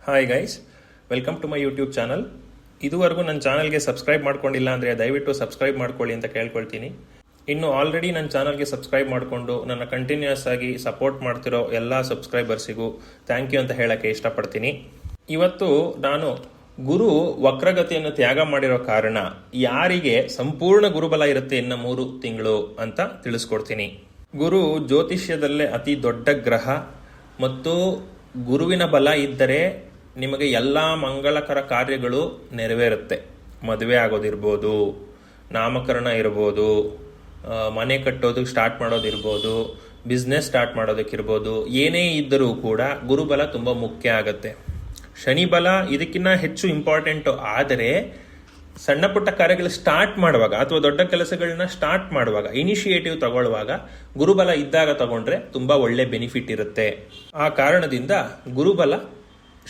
Hi guys, welcome to my YouTube channel. ಇದುವರೆಗೂ ನನ್ನ ಚಾನಲ್ಗೆ ಸಬ್ಸ್ಕ್ರೈಬ್ ಮಾಡ್ಕೊಂಡಿಲ್ಲ ಅಂದರೆ ದಯವಿಟ್ಟು ಸಬ್ಸ್ಕ್ರೈಬ್ ಮಾಡ್ಕೊಳ್ಳಿ ಅಂತ ಕೇಳ್ಕೊಳ್ತೀನಿ. ಇನ್ನು ಆಲ್ರೆಡಿ ನನ್ನ ಚಾನಲ್ಗೆ ಸಬ್ಸ್ಕ್ರೈಬ್ ಮಾಡಿಕೊಂಡು ನನ್ನ ಕಂಟಿನ್ಯೂಸ್ ಆಗಿ ಸಪೋರ್ಟ್ ಮಾಡ್ತಿರೋ ಎಲ್ಲ ಸಬ್ಸ್ಕ್ರೈಬರ್ಸಿಗೂ ಥ್ಯಾಂಕ್ ಯು ಅಂತ ಹೇಳೋಕ್ಕೆ ಇಷ್ಟಪಡ್ತೀನಿ. ಇವತ್ತು ನಾನು ಗುರು ವಕ್ರಗತಿಯನ್ನು ತ್ಯಾಗ ಮಾಡಿರೋ ಕಾರಣ ಯಾರಿಗೆ ಸಂಪೂರ್ಣ ಗುರುಬಲ ಇರುತ್ತೆ ಇನ್ನು 3 ತಿಂಗಳು ಅಂತ ತಿಳಿಸ್ಕೊಡ್ತೀನಿ. ಗುರು ಜ್ಯೋತಿಷ್ಯದಲ್ಲೇ ಅತಿ ದೊಡ್ಡ ಗ್ರಹ ಮತ್ತು ಗುರುವಿನ ಬಲ ಇದ್ದರೆ ನಿಮಗೆ ಎಲ್ಲ ಮಂಗಳಕರ ಕಾರ್ಯಗಳು ನೆರವೇರುತ್ತೆ. ಮದುವೆ ಆಗೋದಿರ್ಬೋದು, ನಾಮಕರಣ ಇರ್ಬೋದು, ಮನೆ ಕಟ್ಟೋದಕ್ಕೆ ಸ್ಟಾರ್ಟ್ ಮಾಡೋದಿರ್ಬೋದು, ಬಿಸ್ನೆಸ್ ಸ್ಟಾರ್ಟ್ ಮಾಡೋದಕ್ಕಿರ್ಬೋದು, ಏನೇ ಇದ್ದರೂ ಕೂಡ ಗುರುಬಲ ತುಂಬ ಮುಖ್ಯ ಆಗುತ್ತೆ. ಶನಿ ಬಲ ಇದಕ್ಕಿಂತ ಹೆಚ್ಚು ಇಂಪಾರ್ಟೆಂಟು. ಆದರೆ ಸಣ್ಣ ಪುಟ್ಟ ಕಾರ್ಯಗಳು ಸ್ಟಾರ್ಟ್ ಮಾಡುವಾಗ ಅಥವಾ ದೊಡ್ಡ ಕೆಲಸಗಳನ್ನ ಸ್ಟಾರ್ಟ್ ಮಾಡುವಾಗ, ಇನಿಷಿಯೇಟಿವ್ ತಗೊಳ್ಳುವಾಗ ಗುರುಬಲ ಇದ್ದಾಗ ತಗೊಂಡ್ರೆ ತುಂಬ ಒಳ್ಳೆ ಬೆನಿಫಿಟ್ ಇರುತ್ತೆ. ಆ ಕಾರಣದಿಂದ ಗುರುಬಲ,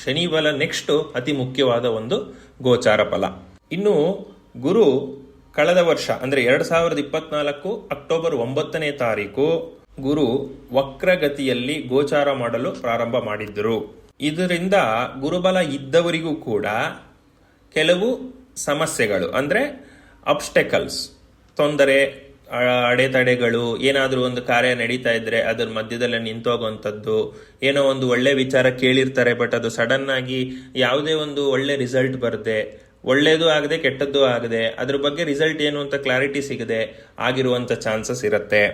ಶನಿ ಬಲ ನೆಕ್ಸ್ಟ್ ಅತಿ ಮುಖ್ಯವಾದ ಒಂದು ಗೋಚಾರ ಫಲ. ಇನ್ನು ಗುರು ಕಳೆದ ವರ್ಷ ಅಂದರೆ 2024 ಅಕ್ಟೋಬರ್ 9ನೇ ತಾರೀಕು ಗುರು ವಕ್ರಗತಿಯಲ್ಲಿ ಗೋಚಾರ ಮಾಡಲು ಪ್ರಾರಂಭ ಮಾಡಿದ್ದರು. ಇದರಿಂದ ಗುರುಬಲ ಇದ್ದವರಿಗೂ ಕೂಡ ಕೆಲವು ಸಮಸ್ಯೆಗಳು ಅಂದರೆ ಅಬ್ಸ್ಟೆಕಲ್ಸ್, ತೊಂದರೆ, ಅಡೆತಡೆಗಳು, ಏನಾದರೂ ಒಂದು ಕಾರ್ಯ ನಡೀತಾ ಇದ್ರೆ ಅದರ ಮಧ್ಯದಲ್ಲೇ ನಿಂತೋಗುವಂಥದ್ದು, ಏನೋ ಒಂದು ಒಳ್ಳೆ ವಿಚಾರ ಕೇಳಿರ್ತಾರೆ ಬಟ್ ಅದು ಸಡನ್ ಆಗಿ ಯಾವುದೇ ಒಂದು ಒಳ್ಳೆ ರಿಸಲ್ಟ್ ಬರದೆ, ಒಳ್ಳೇದು ಆಗದೆ ಕೆಟ್ಟದ್ದು ಆಗದೆ, ಅದ್ರ ಬಗ್ಗೆ ರಿಸಲ್ಟ್ ಏನು ಅಂತ ಕ್ಲಾರಿಟಿ ಸಿಗದೆ ಆಗಿರುವಂಥ ಚಾನ್ಸಸ್ ಇರುತ್ತೆ.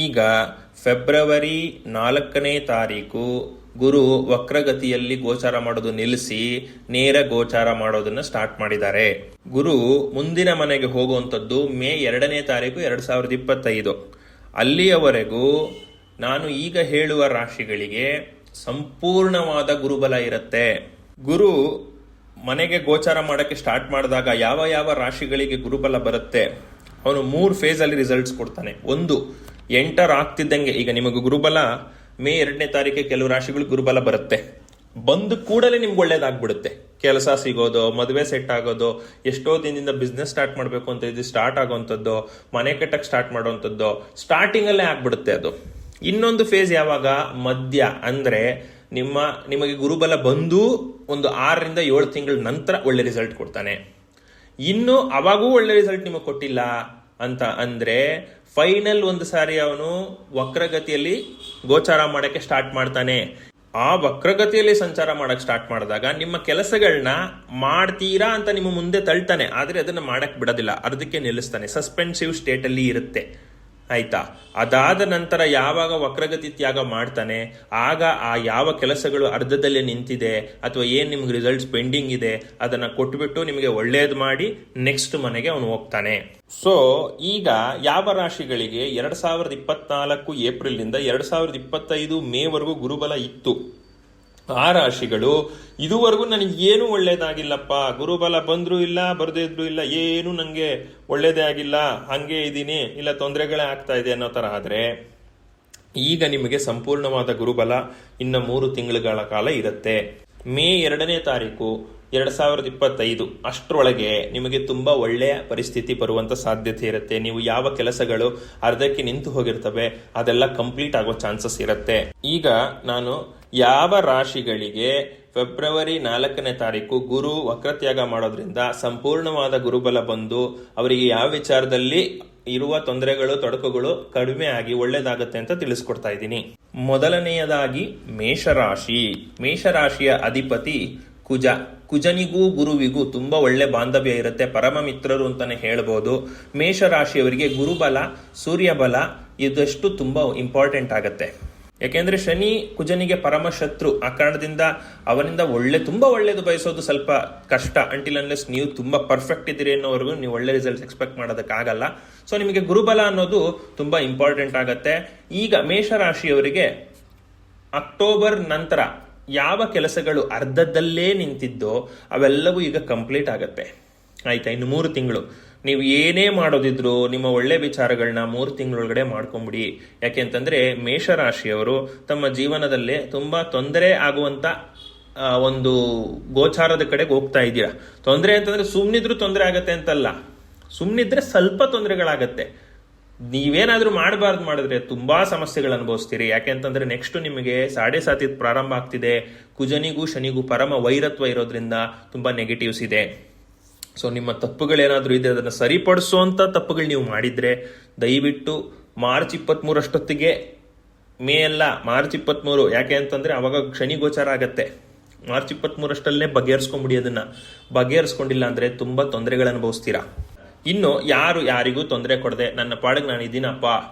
ಈಗ ಫೆಬ್ರವರಿ 4ನೇ ತಾರೀಕು ಗುರು ವಕ್ರಗತಿಯಲ್ಲಿ ಗೋಚಾರ ಮಾಡೋದು ನಿಲ್ಲಿಸಿ ನೇರ ಗೋಚಾರ ಮಾಡೋದನ್ನ ಸ್ಟಾರ್ಟ್ ಮಾಡಿದ್ದಾರೆ. ಗುರು ಮುಂದಿನ ಮನೆಗೆ ಹೋಗುವಂಥದ್ದು ಮೇ 2ನೇ ತಾರೀಕು 2025. ಅಲ್ಲಿಯವರೆಗೂ ನಾನು ಈಗ ಹೇಳುವ ರಾಶಿಗಳಿಗೆ ಸಂಪೂರ್ಣವಾದ ಗುರುಬಲ ಇರುತ್ತೆ. ಗುರು ಮನೆಗೆ ಗೋಚಾರ ಮಾಡೋಕ್ಕೆ ಸ್ಟಾರ್ಟ್ ಮಾಡಿದಾಗ ಯಾವ ಯಾವ ರಾಶಿಗಳಿಗೆ ಗುರುಬಲ ಬರುತ್ತೆ ಅವನು 3 ಫೇಸಲ್ಲಿ ರಿಸಲ್ಟ್ಸ್ ಕೊಡ್ತಾನೆ. ಒಂದು, ಎಂಟರ್ ಆಗ್ತಿದ್ದಂಗೆ, ಈಗ ನಿಮಗೆ ಗುರುಬಲ ಮೇ 2ನೇ ತಾರೀಕಿಗೆ ಕೆಲವು ರಾಶಿಗಳು ಗುರುಬಲ ಬರುತ್ತೆ, ಬಂದು ಕೂಡಲೇ ನಿಮ್ಗೆ ಒಳ್ಳೇದಾಗ್ಬಿಡುತ್ತೆ. ಕೆಲಸ ಸಿಗೋದು, ಮದುವೆ ಸೆಟ್ ಆಗೋದು, ಎಷ್ಟೋ ದಿನದಿಂದ ಬಿಸ್ನೆಸ್ ಸ್ಟಾರ್ಟ್ ಮಾಡಬೇಕು ಅಂತ ಇದು ಸ್ಟಾರ್ಟ್ ಆಗೋವಂಥದ್ದು, ಮನೆ ಕಟ್ಟಕ್ಕೆ ಸ್ಟಾರ್ಟ್ ಮಾಡೋವಂಥದ್ದು ಸ್ಟಾರ್ಟಿಂಗ್ ಅಲ್ಲೇ ಆಗ್ಬಿಡುತ್ತೆ ಅದು. ಇನ್ನೊಂದು ಫೇಸ್ ಯಾವಾಗ, ಮಧ್ಯ, ಅಂದ್ರೆ ನಿಮಗೆ ಗುರುಬಲ ಬಂದು ಒಂದು 6ರಿಂದ 7 ತಿಂಗಳ ನಂತರ ಒಳ್ಳೆ ರಿಸಲ್ಟ್ ಕೊಡ್ತಾನೆ. ಇನ್ನು ಅವಾಗೂ ಒಳ್ಳೆ ರಿಸಲ್ಟ್ ನಿಮಗೆ ಕೊಟ್ಟಿಲ್ಲ ಅಂತ ಅಂದ್ರೆ ಫೈನಲ್ ಒಂದು ಸಾರಿ ಅವನು ವಕ್ರಗತಿಯಲ್ಲಿ ಗೋಚಾರ ಮಾಡಕ್ಕೆ ಸ್ಟಾರ್ಟ್ ಮಾಡ್ತಾನೆ. ಆ ವಕ್ರಗತಿಯಲ್ಲಿ ಸಂಚಾರ ಮಾಡಕ್ ಸ್ಟಾರ್ಟ್ ಮಾಡಿದಾಗ ನಿಮ್ಮ ಕೆಲಸಗಳನ್ನ ಮಾಡ್ತೀರಾ ಅಂತ ನಿಮ್ಮ ಮುಂದೆ ತಳ್ತಾನೆ, ಆದ್ರೆ ಅದನ್ನ ಮಾಡಕ್ ಬಿಡೋದಿಲ್ಲ, ಅರ್ಧಕ್ಕೆ ನಿಲ್ಲಿಸ್ತಾನೆ, ಸಸ್ಪೆನ್ಸಿವ್ ಸ್ಟೇಟ್ ಅಲ್ಲಿ ಇರುತ್ತೆ. ಆಯ್ತಾ? ಅದಾದ ನಂತರ ಯಾವಾಗ ವಕ್ರಗತಿ ತ್ಯಾಗ ಮಾಡ್ತಾನೆ ಆಗ ಆ ಯಾವ ಕೆಲಸಗಳು ಅರ್ಧದಲ್ಲೇ ನಿಂತಿದೆ ಅಥವಾ ಏನ್ ನಿಮ್ಗೆ ರಿಸಲ್ಟ್ಸ್ ಪೆಂಡಿಂಗ್ ಇದೆ ಅದನ್ನ ಕೊಟ್ಬಿಟ್ಟು ನಿಮಗೆ ಒಳ್ಳೇದು ಮಾಡಿ ನೆಕ್ಸ್ಟ್ ಮನೆಗೆ ಅವನು ಹೋಗ್ತಾನೆ. ಸೊ ಈಗ ಯಾವ ರಾಶಿಗಳಿಗೆ 2024 ಏಪ್ರಿಲ್ ನಿಂದ 2025 ಮೇವರೆಗೂ ಗುರುಬಲ ಇತ್ತು, ಆ ರಾಶಿಗಳು ಇದುವರೆಗೂ ನನಗೆ ಏನು ಒಳ್ಳೇದಾಗಿಲ್ಲಪ್ಪ, ಗುರುಬಲ ಬಂದ್ರೂ ಇಲ್ಲ ಬರದೇ ಇದ್ರು ಇಲ್ಲ, ಏನು ನಂಗೆ ಒಳ್ಳೇದೇ ಆಗಿಲ್ಲ, ಹಂಗೆ ಇದ್ದೀನಿ, ಇಲ್ಲ ತೊಂದರೆಗಳೇ ಆಗ್ತಾ ಇದೆ ಅನ್ನೋ ತರ ಆದ್ರೆ ಈಗ ನಿಮಗೆ ಸಂಪೂರ್ಣವಾದ ಗುರುಬಲ ಇನ್ನು 3 ತಿಂಗಳುಗಳ ಕಾಲ ಇರುತ್ತೆ. ಮೇ 2ನೇ ತಾರೀಕು 2025 ಅಷ್ಟರೊಳಗೆ ನಿಮಗೆ ತುಂಬಾ ಒಳ್ಳೆಯ ಪರಿಸ್ಥಿತಿ ಬರುವಂತ ಸಾಧ್ಯತೆ ಇರುತ್ತೆ. ನೀವು ಯಾವ ಕೆಲಸಗಳು ಅರ್ಧಕ್ಕೆ ನಿಂತು ಹೋಗಿರ್ತವೆ ಅದೆಲ್ಲ ಕಂಪ್ಲೀಟ್ ಆಗೋ ಚಾನ್ಸಸ್ ಇರುತ್ತೆ. ಈಗ ನಾನು ಯಾವ ರಾಶಿಗಳಿಗೆ ಫೆಬ್ರವರಿ 4ನೇ ತಾರೀಕು ಗುರು ವಕ್ರತ್ಯಾಗ ಮಾಡೋದ್ರಿಂದ ಸಂಪೂರ್ಣವಾದ ಗುರುಬಲ ಬಂದು ಅವರಿಗೆ ಯಾವ ವಿಚಾರದಲ್ಲಿ ಇರುವ ತೊಂದರೆಗಳು, ತೊಡಕುಗಳು ಕಡಿಮೆ ಆಗಿ ಒಳ್ಳೇದಾಗುತ್ತೆ ಅಂತ ತಿಳಿಸ್ಕೊಡ್ತಾ ಇದ್ದೀನಿ. ಮೊದಲನೆಯದಾಗಿ ಮೇಷರಾಶಿ. ಮೇಷರಾಶಿಯ ಅಧಿಪತಿ ಕುಜ. ಕುಜನಿಗೂ ಗುರುವಿಗೂ ತುಂಬಾ ಒಳ್ಳೆ ಬಾಂಧವ್ಯ ಇರುತ್ತೆ, ಪರಮ ಮಿತ್ರರು ಅಂತಾನೆ ಹೇಳ್ಬೋದು. ಮೇಷರಾಶಿಯವರಿಗೆ ಗುರುಬಲ, ಸೂರ್ಯಬಲ ಇದಷ್ಟು ತುಂಬಾ ಇಂಪಾರ್ಟೆಂಟ್ ಆಗತ್ತೆ. ಯಾಕೆಂದ್ರೆ ಶನಿ ಕುಜನಿಗೆ ಪರಮ ಶತ್ರು. ಆ ಕಾರಣದಿಂದ ಅವನಿಂದ ತುಂಬಾ ಒಳ್ಳೇದು ಬಯಸೋದು ಸ್ವಲ್ಪ ಕಷ್ಟ. ಅಂಟಿಲ್ ಅನ್ಲೆಸ್ ನೀವು ತುಂಬಾ ಪರ್ಫೆಕ್ಟ್ ಇದ್ದೀರಿ ಅನ್ನೋವರೆಗೂ ನೀವು ಒಳ್ಳೆ ರಿಸಲ್ಟ್ಸ್ ಎಕ್ಸ್ಪೆಕ್ಟ್ ಮಾಡೋದಕ್ಕಾಗಲ್ಲ. ಸೊ ನಿಮಗೆ ಗುರುಬಲ ಅನ್ನೋದು ತುಂಬಾ ಇಂಪಾರ್ಟೆಂಟ್ ಆಗತ್ತೆ. ಈಗ ಮೇಷರಾಶಿಯವರಿಗೆ ಅಕ್ಟೋಬರ್ ನಂತರ ಯಾವ ಕೆಲಸಗಳು ಅರ್ಧದಲ್ಲೇ ನಿಂತಿದ್ದೋ ಅವೆಲ್ಲವೂ ಈಗ ಕಂಪ್ಲೀಟ್ ಆಗತ್ತೆ. ಆಯ್ತಾ? ಇನ್ನು 3 ತಿಂಗಳು ನೀವು ಏನೇ ಮಾಡೋದಿದ್ರು ನಿಮ್ಮ ಒಳ್ಳೆ ವಿಚಾರಗಳನ್ನ 3 ತಿಂಗಳೊಳಗಡೆ ಮಾಡ್ಕೊಂಬಿಡಿ. ಯಾಕೆಂತಂದ್ರೆ ಮೇಷರಾಶಿಯವರು ತಮ್ಮ ಜೀವನದಲ್ಲೇ ತುಂಬಾ ತೊಂದರೆ ಆಗುವಂತ ಒಂದು ಗೋಚಾರದ ಕಡೆಗೆ ಹೋಗ್ತಾ ಇದ್ದೀರಾ. ತೊಂದರೆ ಅಂತಂದ್ರೆ ಸುಮ್ನಿದ್ರು ತೊಂದರೆ ಆಗತ್ತೆ ಅಂತಲ್ಲ, ಸುಮ್ನಿದ್ರೆ ಸ್ವಲ್ಪ ತೊಂದರೆಗಳಾಗತ್ತೆ. ನೀವೇನಾದ್ರೂ ಮಾಡಿದ್ರೆ ತುಂಬಾ ಸಮಸ್ಯೆಗಳು ಅನುಭವಿಸ್ತೀರಿ. ಯಾಕೆಂತಂದ್ರೆ ನೆಕ್ಸ್ಟ್ ನಿಮಗೆ 7.5 ಪ್ರಾರಂಭ ಆಗ್ತಿದೆ. ಕುಜನಿಗೂ ಶನಿಗೂ ಪರಮ ವೈರತ್ವ ಇರೋದ್ರಿಂದ ತುಂಬಾ ನೆಗೆಟಿವ್ಸ್ ಇದೆ. ಸೊ ನಿಮ್ಮ ತಪ್ಪುಗಳೇನಾದ್ರೂ ಇದೆ ಅದನ್ನು ಸರಿಪಡಿಸುವಂತ ತಪ್ಪುಗಳು ನೀವು ಮಾಡಿದ್ರೆ ದಯವಿಟ್ಟು ಮಾರ್ಚ್ 23 ಅಷ್ಟೊತ್ತಿಗೆ, ಮೇ ಅಲ್ಲ ಮಾರ್ಚ್ 23, ಯಾಕೆ ಅಂತಂದ್ರೆ ಅವಾಗ ಶನಿ ಗೋಚಾರ ಆಗತ್ತೆ. ಮಾರ್ಚ್ 23 ಅಷ್ಟಲ್ಲೇ ಬಗೆಹರಿಸ್ಕೊಂಬಿಡಿ. ಅದನ್ನ ಬಗೆಹರಿಸ್ಕೊಂಡಿಲ್ಲ ಅಂದ್ರೆ ತುಂಬಾ ತೊಂದರೆಗಳು ಅನುಭವಿಸ್ತೀರಾ. ಇನ್ನು ಯಾರಿಗೂ ತೊಂದರೆ ಕೊಡದೆ ನನ್ನ ಪಾಡಿಗೆ ನಾನು ಇದೀನಪ್ಪ,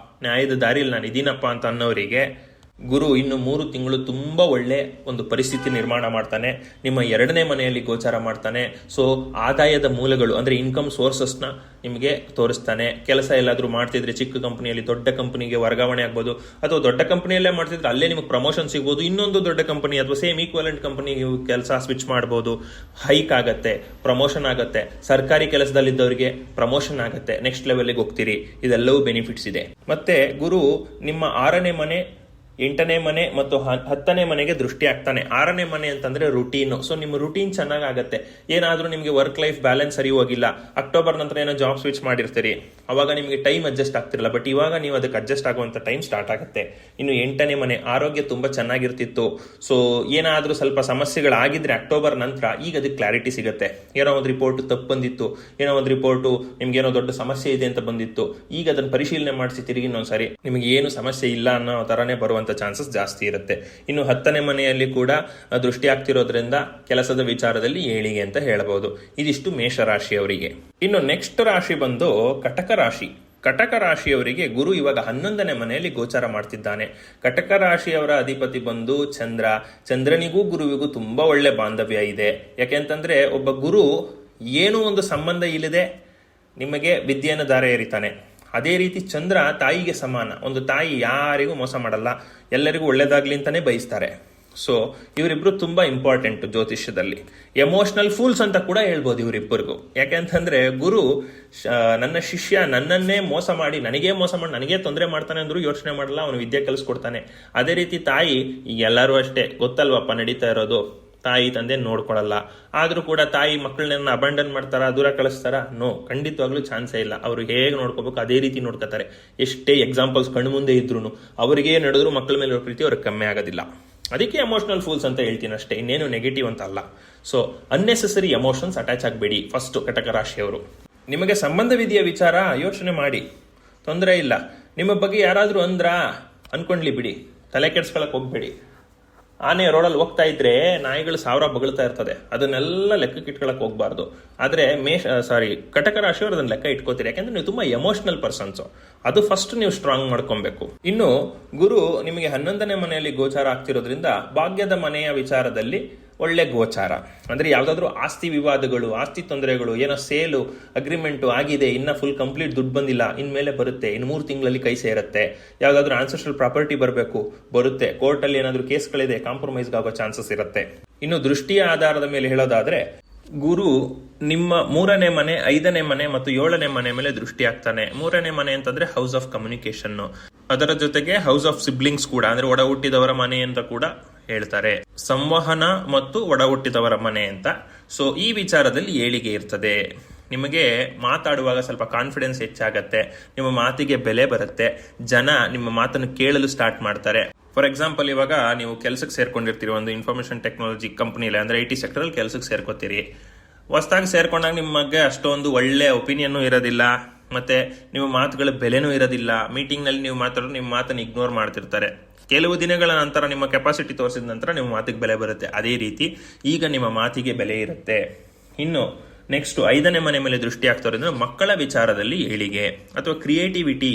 ನ್ಯಾಯದ ದಾರಿಯಲ್ಲಿ ನಾನು ಇದೀನಪ್ಪ ಅಂತ ಅನ್ನೋರಿಗೆ ಗುರು ಇನ್ನು 3 ತಿಂಗಳು ತುಂಬಾ ಒಳ್ಳೆ ಒಂದು ಪರಿಸ್ಥಿತಿ ನಿರ್ಮಾಣ ಮಾಡ್ತಾನೆ. ನಿಮ್ಮ 2ನೇ ಮನೆಯಲ್ಲಿ ಗೋಚಾರ ಮಾಡ್ತಾನೆ. ಸೊ ಆದಾಯದ ಮೂಲಗಳು ಅಂದ್ರೆ ಇನ್ಕಮ್ ಸೋರ್ಸಸ್ನ ನಿಮಗೆ ತೋರಿಸ್ತಾನೆ. ಕೆಲಸ ಎಲ್ಲಾದ್ರೂ ಮಾಡ್ತಿದ್ರೆ ಚಿಕ್ಕ ಕಂಪನಿಯಲ್ಲಿ ದೊಡ್ಡ ಕಂಪನಿಗೆ ವರ್ಗಾವಣೆ ಆಗ್ಬೋದು, ಅಥವಾ ದೊಡ್ಡ ಕಂಪನಿಯಲ್ಲೇ ಮಾಡ್ತಿದ್ರೆ ಅಲ್ಲೇ ನಿಮಗೆ ಪ್ರಮೋಷನ್ ಸಿಗ್ಬೋದು. ಇನ್ನೊಂದು ದೊಡ್ಡ ಕಂಪನಿ ಅಥವಾ ಸೇಮ್ ಈಕ್ವಲೆಂಟ್ ಕಂಪನಿ ನೀವು ಕೆಲಸ ಸ್ವಿಚ್ ಮಾಡ್ಬೋದು. ಹೈಕ್ ಆಗತ್ತೆ, ಪ್ರಮೋಷನ್ ಆಗತ್ತೆ. ಸರ್ಕಾರಿ ಕೆಲಸದಲ್ಲಿದ್ದವರಿಗೆ ಪ್ರಮೋಷನ್ ಆಗತ್ತೆ, ನೆಕ್ಸ್ಟ್ ಲೆವೆಲ್ಗೆ ಹೋಗ್ತೀರಿ. ಇದೆಲ್ಲವೂ ಬೆನಿಫಿಟ್ಸ್ ಇದೆ. ಮತ್ತೆ ಗುರು ನಿಮ್ಮ 6ನೇ ಮನೆ, 8ನೇ ಮನೆ ಮತ್ತು 10ನೇ ಮನೆಗೆ ದೃಷ್ಟಿ ಆಗ್ತಾನೆ. 6ನೇ ಮನೆ ಅಂತಂದ್ರೆ ರುಟೀನ್. ಸೊ ನಿಮ್ಮ ರುಟೀನ್ ಚೆನ್ನಾಗಾಗತ್ತೆ. ಏನಾದ್ರೂ ನಿಮಗೆ ವರ್ಕ್ ಲೈಫ್ ಬ್ಯಾಲೆನ್ಸ್ ಸರಿ ಹೋಗಿಲ್ಲ, ಅಕ್ಟೋಬರ್ ನಂತರ ಏನೋ ಜಾಬ್ ಸ್ವಿಚ್ ಮಾಡಿರ್ತೀರಿ, ಅವಾಗ ನಿಮಗೆ ಟೈಮ್ ಅಡ್ಜಸ್ಟ್ ಆಗ್ತಿರಲ್ಲ. ಬಟ್ ಇವಾಗ ನೀವು ಅದಕ್ಕೆ ಅಡ್ಜಸ್ಟ್ ಆಗುವಂತ ಟೈಮ್ ಸ್ಟಾರ್ಟ್ ಆಗುತ್ತೆ. ಇನ್ನು 8ನೇ ಮನೆ, ಆರೋಗ್ಯ ತುಂಬಾ ಚೆನ್ನಾಗಿರ್ತಿತ್ತು. ಸೊ ಏನಾದ್ರೂ ಸ್ವಲ್ಪ ಸಮಸ್ಯೆಗಳಾಗಿದ್ರೆ ಅಕ್ಟೋಬರ್ ನಂತರ ಈಗ ಅದಕ್ಕೆ ಕ್ಲಾರಿಟಿ ಸಿಗುತ್ತೆ. ಏನೋ ಒಂದು ರಿಪೋರ್ಟ್ ತಪ್ಪು ಬಂದಿತ್ತು, ಏನೋ ಒಂದು ರಿಪೋರ್ಟ್ ನಿಮ್ಗೆ ಏನೋ ದೊಡ್ಡ ಸಮಸ್ಯೆ ಇದೆ ಅಂತ ಬಂದಿತ್ತು, ಈಗ ಅದನ್ನ ಪರಿಶೀಲನೆ ಮಾಡಿಸಿ ತಿರುಗಿ ಇನ್ನೊಂದ್ಸರಿ ನಿಮಗೆ ಏನು ಸಮಸ್ಯೆ ಇಲ್ಲ ಅನ್ನೋ ತರನೇ ಬರುವಂತ ಚಾನ್ಸಸ್ ಜಾಸ್ತಿ ಇರುತ್ತೆ. ಇನ್ನು 10ನೇ ಮನೆಯಲ್ಲಿ ಕೂಡ ದೃಷ್ಟಿ ಆಗ್ತಿರೋದ್ರಿಂದ ಕೆಲಸದ ವಿಚಾರದಲ್ಲಿ ಏಳಿಗೆ ಅಂತ ಹೇಳಬಹುದು. ಇದಿಷ್ಟು ಮೇಷರಾಶಿಯವರಿಗೆ. ಇನ್ನು ನೆಕ್ಸ್ಟ್ ರಾಶಿ ಬಂದು ಕಟಕ ರಾಶಿ. ಕಟಕ ರಾಶಿಯವರಿಗೆ ಗುರು ಇವಾಗ 11ನೇ ಮನೆಯಲ್ಲಿ ಗೋಚಾರ ಮಾಡ್ತಿದ್ದಾನೆ. ಕಟಕ ರಾಶಿಯವರ ಅಧಿಪತಿ ಬಂದು ಚಂದ್ರ. ಚಂದ್ರನಿಗೂ ಗುರುವಿಗೂ ತುಂಬಾ ಒಳ್ಳೆ ಬಾಂಧವ್ಯ ಇದೆ. ಯಾಕೆಂತಂದ್ರೆ ಒಬ್ಬ ಗುರು ಏನೂ ಒಂದು ಸಂಬಂಧ ಇಲ್ಲದೆ ನಿಮಗೆ ವಿದ್ಯೆಯನ್ನು ದಾರ ಎರಿತಾನೆ. ಅದೇ ರೀತಿ ಚಂದ್ರ ತಾಯಿಗೆ ಸಮಾನ. ಒಂದು ತಾಯಿ ಯಾರಿಗೂ ಮೋಸ ಮಾಡಲ್ಲ, ಎಲ್ಲರಿಗೂ ಒಳ್ಳೇದಾಗ್ಲಿ ಅಂತಾನೆ ಬಯಸ್ತಾರೆ. ಸೊ ಇವರಿಬ್ರು ತುಂಬಾ ಇಂಪಾರ್ಟೆಂಟ್ ಜ್ಯೋತಿಷ್ಯದಲ್ಲಿ. ಎಮೋಷನಲ್ ಫೂಲ್ಸ್ ಅಂತ ಕೂಡ ಹೇಳ್ಬೋದು ಇವರಿಬ್ಬರಿಗೂ. ಯಾಕೆಂತಂದ್ರೆ ಗುರು ನನ್ನ ಶಿಷ್ಯ ನನ್ನನ್ನೇ ಮೋಸ ಮಾಡಿ ನನಗೇ ತೊಂದರೆ ಮಾಡ್ತಾನೆ ಅಂದ್ರೂ ಯೋಚನೆ ಮಾಡಲ್ಲ, ಅವನು ವಿದ್ಯೆ ಕಲಿಸ್ಕೊಡ್ತಾನೆ. ಅದೇ ರೀತಿ ತಾಯಿ, ಎಲ್ಲರೂ ಅಷ್ಟೇ ಗೊತ್ತಲ್ವಪ್ಪ ನಡೀತಾ ಇರೋದು, ತಾಯಿ ತಂದೆ ನೋಡ್ಕೊಳಲ್ಲ. ಆದ್ರೂ ಕೂಡ ತಾಯಿ ಮಕ್ಕಳನ್ನ ಅಬಂಡನ್ ಮಾಡ್ತಾರ, ದೂರ ಕಳಿಸ್ತಾರ? ನೋ, ಖಂಡಿತವಾಗ್ಲೂ ಚಾನ್ಸೇ ಇಲ್ಲ. ಅವರು ಹೇಗೆ ನೋಡ್ಕೋಬೇಕು ಅದೇ ರೀತಿ ನೋಡ್ಕೋತಾರೆ. ಎಷ್ಟೇ ಎಕ್ಸಾಂಪಲ್ಸ್ ಕಣ್ಣು ಮುಂದೆ ಇದ್ರು ಅವರಿಗೆ ನಡೆದ್ರು ಮಕ್ಕಳ ಮೇಲೆ ಪ್ರೀತಿ ಅವ್ರಿಗೆ ಕಮ್ಮಿ ಆಗೋದಿಲ್ಲ. ಅದಕ್ಕೆ ಎಮೋಷನಲ್ ಫೂಲ್ಸ್ ಅಂತ ಹೇಳ್ತೀನಿ ಅಷ್ಟೇ, ಇನ್ನೇನು ನೆಗೆಟಿವ್ ಅಂತ ಅಲ್ಲ. ಸೊ ಅನ್ನೆಸೆಸರಿ ಎಮೋಷನ್ಸ್ ಅಟ್ಯಾಚ್ ಆಗಬೇಡಿ. ಫಸ್ಟ್ ಕಟಕ ರಾಶಿಯವರು, ನಿಮಗೆ ಸಂಬಂಧವಿದೆಯ ವಿಚಾರ ಯೋಚನೆ ಮಾಡಿ, ತೊಂದರೆ ಇಲ್ಲ. ನಿಮ್ಮ ಬಗ್ಗೆ ಯಾರಾದ್ರೂ ಅನ್ಕೊಂಡ್ಲಿ ಬಿಡಿ, ತಲೆ ಕೆಡ್ಸ್ಕೊಳಕ್ ಹೋಗ್ಬೇಡಿ. ಆನೆ ರೋಡಲ್ಲಿ ಹೋಗ್ತಾ ಇದ್ರೆ ನಾಯಿಗಳು 1000 ಬಗಳ್ತಾ ಇರ್ತದೆ, ಅದನ್ನೆಲ್ಲ ಲೆಕ್ಕಕ್ಕೆ ಇಟ್ಕೊಳಕ್ ಹೋಗ್ಬಾರ್ದು. ಆದ್ರೆ ಕಟಕ ರಾಶಿಯವರು ಅದನ್ನ ಲೆಕ್ಕ ಇಟ್ಕೋತೀರಿ. ಯಾಕಂದ್ರೆ ನೀವು ತುಂಬಾ ಎಮೋಷನಲ್ ಪರ್ಸನ್ಸ್. ಅದು ಫಸ್ಟ್ ನೀವು ಸ್ಟ್ರಾಂಗ್ ಮಾಡ್ಕೊಬೇಕು. ಇನ್ನು ಗುರು ನಿಮಗೆ 11ನೇ ಮನೆಯಲ್ಲಿ ಗೋಚಾರ ಆಗ್ತಿರೋದ್ರಿಂದ ಭಾಗ್ಯದ ಮನೆಯ ವಿಚಾರದಲ್ಲಿ ಒಳ್ಳೆ ಗೋಚಾರ. ಅಂದ್ರೆ ಯಾವ್ದಾದ್ರು ಆಸ್ತಿ ವಿವಾದಗಳು, ಆಸ್ತಿ ತೊಂದರೆಗಳು, ಏನೋ ಸೇಲು ಅಗ್ರಿಮೆಂಟ್ ಆಗಿದೆ, ಇನ್ನ ಫುಲ್ ಕಂಪ್ಲೀಟ್ ದುಡ್ಡು ಬಂದಿಲ್ಲ, ಇನ್ಮೇಲೆ ಬರುತ್ತೆ, ಇನ್ನು 3 ತಿಂಗಳಲ್ಲಿ ಕೈ ಸೇರುತ್ತೆ. ಯಾವ್ದಾದ್ರು ಆನ್ಸೆಸ್ಟ್ರಲ್ ಪ್ರಾಪರ್ಟಿ ಬರುತ್ತೆ, ಕೋರ್ಟಲ್ಲಿ ಏನಾದ್ರು ಕೇಸ್ಗಳಿದೆ, ಕಾಂಪ್ರಮೈಸ್ ಆಗೋ ಚಾನ್ಸಸ್ ಇರುತ್ತೆ. ಇನ್ನು ದೃಷ್ಟಿಯ ಆಧಾರದ ಮೇಲೆ ಹೇಳೋದಾದ್ರೆ ಗುರು ನಿಮ್ಮ 3ನೇ ಮನೆ, 5ನೇ ಮನೆ ಮತ್ತು 7ನೇ ಮನೆ ಮೇಲೆ ದೃಷ್ಟಿ ಆಗ್ತಾನೆ. 3ನೇ ಮನೆ ಅಂತಂದ್ರೆ ಹೌಸ್ ಆಫ್ ಕಮ್ಯುನಿಕೇಶನ್, ಅದರ ಜೊತೆಗೆ ಹೌಸ್ ಆಫ್ ಸಿಬ್ಲಿಂಗ್ಸ್ ಕೂಡ, ಅಂದ್ರೆ ಒಡ ಹುಟ್ಟಿದವರ ಮನೆ ಅಂತ ಕೂಡ ಹೇಳ್ತಾರೆ. ಸಂವಹನ ಮತ್ತು ಒಡ ಹುಟ್ಟಿದವರ ಮನೆ ಅಂತ. ಸೊ ಈ ವಿಚಾರದಲ್ಲಿ ಏಳಿಗೆ ಇರ್ತದೆ. ನಿಮಗೆ ಮಾತಾಡುವಾಗ ಸ್ವಲ್ಪ ಕಾನ್ಫಿಡೆನ್ಸ್ ಹೆಚ್ಚಾಗತ್ತೆ, ನಿಮ್ಮ ಮಾತಿಗೆ ಬೆಲೆ ಬರುತ್ತೆ, ಜನ ನಿಮ್ಮ ಮಾತನ್ನು ಕೇಳಲು ಸ್ಟಾರ್ಟ್ ಮಾಡ್ತಾರೆ. ಫಾರ್ ಎಕ್ಸಾಂಪಲ್, ಇವಾಗ ನೀವು ಕೆಲಸಕ್ಕೆ ಸೇರ್ಕೊಂಡಿರ್ತೀರಿ ಒಂದು ಇನ್ಫಾರ್ಮೇಶನ್ ಟೆಕ್ನಾಲಜಿ ಕಂಪನಿಲಿ, ಅಂದ್ರೆ IT ಸೆಕ್ಟರ್ ಅಲ್ಲಿ ಕೆಲಸಕ್ಕೆ ಸೇರ್ಕೋತೀರಿ. ಹೊಸದಾಗಿ ಸೇರ್ಕೊಂಡಾಗ ನಿಮ್ಮ ಬಗ್ಗೆ ಅಷ್ಟೊಂದು ಒಳ್ಳೆ ಒಪಿನಿಯನ್ ಇರೋದಿಲ್ಲ, ಮತ್ತೆ ನಿಮ್ಮ ಮಾತುಗಳ ಬೆಲೆನೂ ಇರೋದಿಲ್ಲ. ಮೀಟಿಂಗ್ ನಲ್ಲಿ ನೀವು ಮಾತಾಡೋದು ನಿಮ್ಮ ಮಾತನ್ನು ಇಗ್ನೋರ್ ಮಾಡ್ತಿರ್ತಾರೆ. ಕೆಲವು ದಿನಗಳ ನಂತರ ನಿಮ್ಮ ಕೆಪಾಸಿಟಿ ತೋರಿಸಿದ ನಂತರ ನಿಮ್ಮ ಮಾತಿಗೆ ಬೆಲೆ ಬರುತ್ತೆ. ಅದೇ ರೀತಿ ಈಗ ನಿಮ್ಮ ಮಾತಿಗೆ ಬೆಲೆ ಇರುತ್ತೆ. ಇನ್ನು ನೆಕ್ಸ್ಟ್ 5ನೇ ಮನೆ ಮೇಲೆ ದೃಷ್ಟಿ ಆಗ್ತಾ ಮಕ್ಕಳ ವಿಚಾರದಲ್ಲಿ ಏಳಿಗೆ ಅಥವಾ ಕ್ರಿಯೇಟಿವಿಟಿ,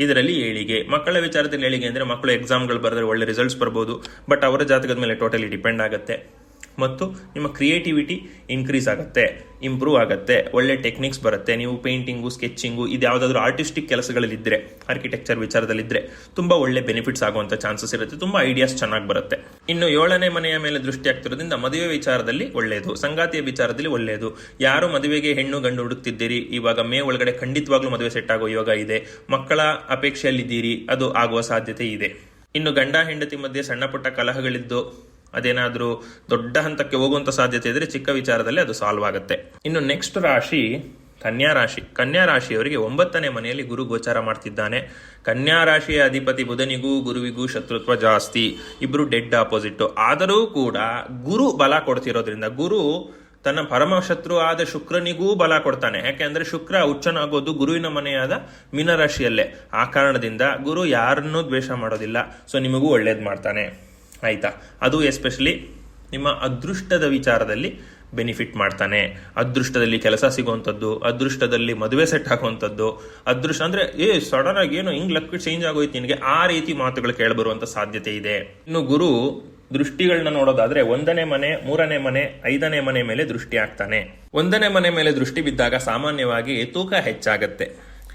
ಇದರಲ್ಲಿ ಏಳಿಗೆ. ಮಕ್ಕಳ ವಿಚಾರದಲ್ಲಿ ಏಳಿಗೆ ಅಂದ್ರೆ ಮಕ್ಕಳು ಎಕ್ಸಾಮ್ಗಳು ಬರೆದ್ರೆ ಒಳ್ಳೆ ರಿಸಲ್ಟ್ಸ್ ಬರ್ಬೋದು, ಬಟ್ ಅವರ ಜಾತಕದ ಮೇಲೆ ಟೋಟಲಿ ಡಿಪೆಂಡ್ ಆಗುತ್ತೆ. ಮತ್ತು ನಿಮ್ಮ ಕ್ರಿಯೇಟಿವಿಟಿ ಇನ್ಕ್ರೀಸ್ ಆಗುತ್ತೆ, ಇಂಪ್ರೂವ್ ಆಗುತ್ತೆ, ಒಳ್ಳೆ ಟೆಕ್ನಿಕ್ಸ್ ಬರುತ್ತೆ. ನೀವು ಪೇಂಟಿಂಗು, ಸ್ಕೆಚಿಂಗು, ಇದು ಯಾವುದಾದ್ರೂ ಆರ್ಟಿಸ್ಟಿಕ್ ಕೆಲಸಗಳಲ್ಲಿದ್ದರೆ, ಆರ್ಕಿಟೆಕ್ಚರ್ ವಿಚಾರದಲ್ಲಿದ್ದರೆ ತುಂಬಾ ಒಳ್ಳೆ ಬೆನಿಫಿಟ್ಸ್ ಆಗುವಂತ ಚಾನ್ಸಸ್ ಇರುತ್ತೆ. ತುಂಬಾ ಐಡಿಯಾಸ್ ಚೆನ್ನಾಗಿ ಬರುತ್ತೆ. ಇನ್ನು 7ನೇ ಮನೆಯ ಮೇಲೆ ದೃಷ್ಟಿ ಆಗ್ತಿರೋದ್ರಿಂದ ಮದುವೆ ವಿಚಾರದಲ್ಲಿ ಒಳ್ಳೆಯದು, ಸಂಗಾತಿಯ ವಿಚಾರದಲ್ಲಿ ಒಳ್ಳೆಯದು. ಯಾರು ಮದುವೆಗೆ ಹೆಣ್ಣು ಗಂಡು ಹುಡುಕ್ತಿದ್ದೀರಿ, ಇವಾಗ ಮೇ ಒಳಗಡೆ ಖಂಡಿತವಾಗ್ಲೂ ಮದುವೆ ಸೆಟ್ ಆಗೋ ಯೋಗ ಇದೆ. ಮಕ್ಕಳ ಅಪೇಕ್ಷೆಯಲ್ಲಿದ್ದೀರಿ, ಅದು ಆಗುವ ಸಾಧ್ಯತೆ ಇದೆ. ಇನ್ನು ಗಂಡ ಹೆಂಡತಿ ಮಧ್ಯೆ ಸಣ್ಣ ಪುಟ್ಟ ಕಲಹಗಳಿದ್ದು ಅದೇನಾದ್ರೂ ದೊಡ್ಡ ಹಂತಕ್ಕೆ ಹೋಗುವಂತ ಸಾಧ್ಯತೆ ಇದ್ರೆ ಚಿಕ್ಕ ವಿಚಾರದಲ್ಲಿ ಅದು ಸಾಲ್ವ್ ಆಗುತ್ತೆ. ಇನ್ನು ನೆಕ್ಸ್ಟ್ ರಾಶಿ ಕನ್ಯಾ ರಾಶಿಯವರಿಗೆ 9ನೇ ಮನೆಯಲ್ಲಿ ಗುರು ಗೋಚಾರ ಮಾಡ್ತಿದ್ದಾನೆ. ಕನ್ಯಾ ರಾಶಿಯ ಅಧಿಪತಿ ಬುಧನಿಗೂ ಗುರುವಿಗೂ ಶತ್ರುತ್ವ ಜಾಸ್ತಿ, ಇಬ್ರು ಡೆಡ್ ಆಪೋಸಿಟ್. ಆದರೂ ಕೂಡ ಗುರು ಬಲ ಕೊಡ್ತಿರೋದ್ರಿಂದ ಗುರು ತನ್ನ ಪರಮಶತ್ರು ಆದ ಶುಕ್ರನಿಗೂ ಬಲ ಕೊಡ್ತಾನೆ. ಯಾಕೆಂದ್ರೆ ಶುಕ್ರ ಉಚ್ಚನಾಗೋದು ಗುರುವಿನ ಮನೆಯಾದ ಮೀನರಾಶಿಯಲ್ಲೇ. ಆ ಕಾರಣದಿಂದ ಗುರು ಯಾರನ್ನೂ ದ್ವೇಷ ಮಾಡೋದಿಲ್ಲ. ಸೊ ನಿಮಗೂ ಒಳ್ಳೇದು ಮಾಡ್ತಾನೆ, ಆಯ್ತಾ. ಅದು ಎಸ್ಪೆಷಲಿ ನಿಮ್ಮ ಅದೃಷ್ಟದ ವಿಚಾರದಲ್ಲಿ ಬೆನಿಫಿಟ್ ಮಾಡ್ತಾನೆ. ಅದೃಷ್ಟದಲ್ಲಿ ಕೆಲಸ ಸಿಗುವಂಥದ್ದು, ಅದೃಷ್ಟದಲ್ಲಿ ಮದುವೆ ಸೆಟ್ ಆಗುವಂಥದ್ದು, ಅದೃಷ್ಟ ಅಂದ್ರೆ ಸಡನ್ ಆಗಿ ಏನೋ ಹಿಂಗ್ ಲಕ್ ಚೇಂಜ್ ಆಗೋಯ್ತು ನಿನಗೆ, ಆ ರೀತಿ ಮಾತುಗಳು ಕೇಳಬರುವಂತ ಸಾಧ್ಯತೆ ಇದೆ. ಇನ್ನು ಗುರು ದೃಷ್ಟಿಗಳನ್ನ ನೋಡೋದಾದ್ರೆ 1ನೇ ಮನೆ, 3ನೇ ಮನೆ, 5ನೇ ಮನೆ ಮೇಲೆ ದೃಷ್ಟಿ ಆಗ್ತಾನೆ. 1ನೇ ಮನೆ ಮೇಲೆ ದೃಷ್ಟಿ ಬಿದ್ದಾಗ ಸಾಮಾನ್ಯವಾಗಿ ತೂಕ ಹೆಚ್ಚಾಗತ್ತೆ,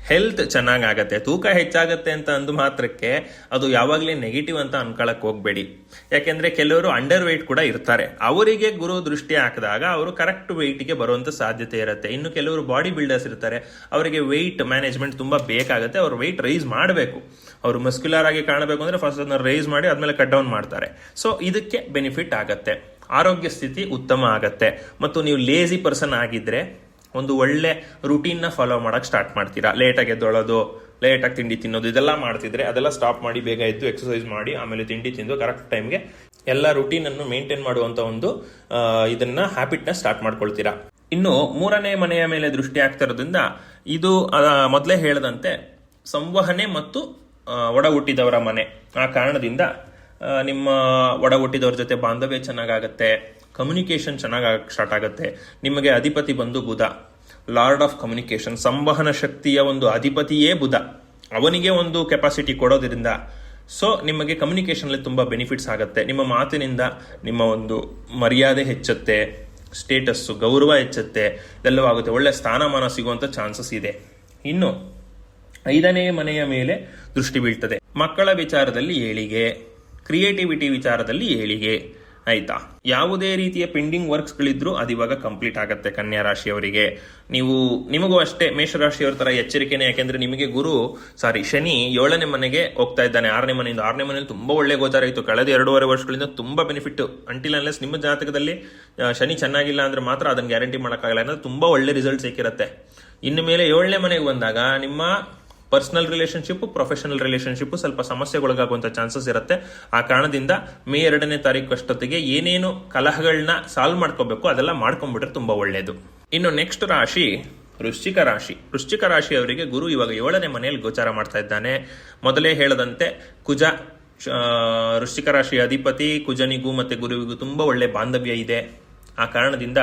ಹೆಲ್ತ್ ಚೆನ್ನಾಗತ್ತೆ. ತೂಕ ಹೆಚ್ಚಾಗತ್ತೆ ಅಂತ ಅಂದು ಮಾತ್ರಕ್ಕೆ ಅದು ಯಾವಾಗಲೇ ನೆಗೆಟಿವ್ ಅಂತ ಅನ್ಕೊಳಕ್ ಹೋಗ್ಬೇಡಿ. ಯಾಕೆಂದ್ರೆ ಕೆಲವರು ಅಂಡರ್ ವೆಯ್ಟ್ ಕೂಡ ಇರ್ತಾರೆ. ಅವರಿಗೆ ಗುರು ದೃಷ್ಟಿ ಹಾಕಿದಾಗ ಅವರು ಕರೆಕ್ಟ್ ವೆಯ್ಟ್ಗೆ ಬರುವಂತ ಸಾಧ್ಯತೆ ಇರುತ್ತೆ. ಇನ್ನು ಕೆಲವರು ಬಾಡಿ ಬಿಲ್ಡರ್ಸ್ ಇರ್ತಾರೆ, ಅವರಿಗೆ ವೆಯ್ಟ್ ಮ್ಯಾನೇಜ್ಮೆಂಟ್ ತುಂಬಾ ಬೇಕಾಗುತ್ತೆ. ಅವರು ವೆಯ್ಟ್ ರೈಸ್ ಮಾಡಬೇಕು. ಅವರು ಮಸ್ಕ್ಯುಲರ್ ಆಗಿ ಕಾಣಬೇಕು ಅಂದ್ರೆ ಫಸ್ಟ್ ಅದನ್ನ ರೈಸ್ ಮಾಡಿ ಆದ್ಮೇಲೆ ಕಟ್ ಡೌನ್ ಮಾಡ್ತಾರೆ. ಸೊ ಇದಕ್ಕೆ ಬೆನಿಫಿಟ್ ಆಗತ್ತೆ. ಆರೋಗ್ಯ ಸ್ಥಿತಿ ಉತ್ತಮ ಆಗತ್ತೆ. ಮತ್ತು ನೀವು ಲೇಜಿ ಪರ್ಸನ್ ಆಗಿದ್ರೆ ಒಂದು ಒಳ್ಳೆ ರುಟೀನ್ ನ ಫಾಲೋ ಮಾಡಕ್ ಸ್ಟಾರ್ಟ್ ಮಾಡ್ತೀರಾ. ಲೇಟಾಗಿ ಎದ್ದೊಳೋದು, ಲೇಟಾಗಿ ತಿಂಡಿ ತಿನ್ನೋದು, ಇದೆಲ್ಲ ಮಾಡ್ತಿದ್ರೆ ಅದೆಲ್ಲ ಸ್ಟಾಪ್ ಮಾಡಿ ಬೇಗ ಎದ್ದು ಎಕ್ಸರ್ಸೈಸ್ ಮಾಡಿ ಆಮೇಲೆ ತಿಂಡಿ ತಿಂದು ಕರೆಕ್ಟ್ ಟೈಮ್ಗೆ ಎಲ್ಲ ರುಟೀನ್ ಅನ್ನು ಮೇಂಟೈನ್ ಮಾಡುವಂತ ಒಂದು ಇದನ್ನ ಹ್ಯಾಬಿಟ್ ನ ಸ್ಟಾರ್ಟ್ ಮಾಡ್ಕೊಳ್ತೀರಾ. ಇನ್ನು 3ನೇ ಮನೆಯ ಮೇಲೆ ದೃಷ್ಟಿ ಆಗ್ತಾ ಇರೋದ್ರಿಂದ ಇದು ಮೊದಲೇ ಹೇಳದಂತೆ ಸಂವಹನೆ ಮತ್ತು ಒಡ ಹುಟ್ಟಿದವರ ಮನೆ. ಆ ಕಾರಣದಿಂದ ನಿಮ್ಮ ಒಡ ಹುಟ್ಟಿದವ್ರ ಜೊತೆ ಬಾಂಧವ್ಯ ಚೆನ್ನಾಗಾಗತ್ತೆ, ಕಮ್ಯುನಿಕೇಶನ್ ಚೆನ್ನಾಗಿ ಸ್ಟಾರ್ಟ್ ಆಗುತ್ತೆ. ನಿಮಗೆ ಅಧಿಪತಿ ಬಂದು ಬುಧ, ಲಾರ್ಡ್ ಆಫ್ ಕಮ್ಯುನಿಕೇಶನ್, ಸಂವಹನ ಶಕ್ತಿಯ ಒಂದು ಅಧಿಪತಿಯೇ ಬುಧ. ಅವನಿಗೆ ಒಂದು ಕೆಪಾಸಿಟಿ ಕೊಡೋದ್ರಿಂದ ಸೊ ನಿಮಗೆ ಕಮ್ಯುನಿಕೇಶನ್ ಅಲ್ಲಿ ತುಂಬಾ ಬೆನಿಫಿಟ್ಸ್ ಆಗುತ್ತೆ. ನಿಮ್ಮ ಮಾತಿನಿಂದ ನಿಮ್ಮ ಒಂದು ಮರ್ಯಾದೆ ಹೆಚ್ಚುತ್ತೆ, ಸ್ಟೇಟಸ್ ಗೌರವ ಹೆಚ್ಚುತ್ತೆ, ಇದೆಲ್ಲವೂ ಆಗುತ್ತೆ. ಒಳ್ಳೆ ಸ್ಥಾನಮಾನ ಸಿಗುವಂತ ಚಾನ್ಸಸ್ ಇದೆ. ಇನ್ನು 5ನೇ ಮನೆಯ ಮೇಲೆ ದೃಷ್ಟಿ ಬೀಳ್ತದೆ. ಮಕ್ಕಳ ವಿಚಾರದಲ್ಲಿ ಏಳಿಗೆ, ಕ್ರಿಯೇಟಿವಿಟಿ ವಿಚಾರದಲ್ಲಿ ಏಳಿಗೆ, ಆಯ್ತಾ. ಯಾವುದೇ ರೀತಿಯ ಪೆಂಡಿಂಗ್ ವರ್ಕ್ಸ್ ಗಳಿದ್ರು ಅದು ಇವಾಗ ಕಂಪ್ಲೀಟ್ ಆಗುತ್ತೆ ಕನ್ಯಾ ರಾಶಿಯವರಿಗೆ. ನಿಮಗೂ ಅಷ್ಟೇ ಮೇಷರಾಶಿಯವರ ತರ ಎಚ್ಚರಿಕೆನೆ. ಯಾಕೆಂದ್ರೆ ನಿಮಗೆ ಶನಿ 7ನೇ ಮನೆಗೆ ಹೋಗ್ತಾ ಇದ್ದಾನೆ 6ನೇ ಮನೆಯಿಂದ. 6ನೇ ಮನೆಯಲ್ಲಿ ತುಂಬಾ ಒಳ್ಳೆ ಗೋಚಾರ ಇತ್ತು ಕಳೆದ 2.5 ವರ್ಷಗಳಿಂದ. ತುಂಬಾ ಬೆನಿಫಿಟ್. ಅಂಟಿಲ್ ಅನ್ಲೆಸ್ ನಿಮ್ಮ ಜಾತಕದಲ್ಲಿ ಶನಿ ಚೆನ್ನಾಗಿಲ್ಲ ಅಂದ್ರೆ ಮಾತ್ರ ಅದನ್ನ ಗ್ಯಾರಂಟಿ ಮಾಡೋಕ್ಕಾಗಲ್ಲ. ಅಂದ್ರೆ ತುಂಬಾ ಒಳ್ಳೆ ರಿಸಲ್ಟ್ ಸಿಕ್ಕಿರುತ್ತೆ. ಇನ್ನು ಮೇಲೆ 7ನೇ ಮನೆಗೆ ಬಂದಾಗ ನಿಮ್ಮ ಪರ್ಸನಲ್ ರಿಲೇಶನ್ಶಿಪ್, ಪ್ರೊಫೆಷನಲ್ ರಿಲೇಶನ್ಶಿಪ್ ಸ್ವಲ್ಪ ಸಮಸ್ಯೆಗೊಳಗಾಗುವಂತ ಚಾನ್ಸಸ್ ಇರುತ್ತೆ. ಆ ಕಾರಣದಿಂದ ಮೇ 2ನೇ ತಾರೀಕು ಅಷ್ಟೊತ್ತಿಗೆ ಏನೇನು ಕಲಹಗಳನ್ನ ಸಾಲ್ವ್ ಮಾಡ್ಕೋಬೇಕು ಅದೆಲ್ಲ ಮಾಡ್ಕೊಂಡ್ಬಿಟ್ರೆ ತುಂಬಾ ಒಳ್ಳೇದು. ಇನ್ನು ನೆಕ್ಸ್ಟ್ ರಾಶಿ ವೃಶ್ಚಿಕ ರಾಶಿ. ವೃಶ್ಚಿಕ ರಾಶಿಯವರಿಗೆ ಗುರು ಇವಾಗ 7ನೇ ಮನೆಯಲ್ಲಿ ಗೋಚಾರ ಮಾಡ್ತಾ ಇದ್ದಾನೆ. ಮೊದಲೇ ಹೇಳದಂತೆ ಕುಜ ವೃಶ್ಚಿಕ ರಾಶಿಯ ಅಧಿಪತಿ. ಕುಜನಿಗೂ ಮತ್ತೆ ಗುರುವಿಗೂ ತುಂಬಾ ಒಳ್ಳೆ ಬಾಂಧವ್ಯ ಇದೆ. ಆ ಕಾರಣದಿಂದ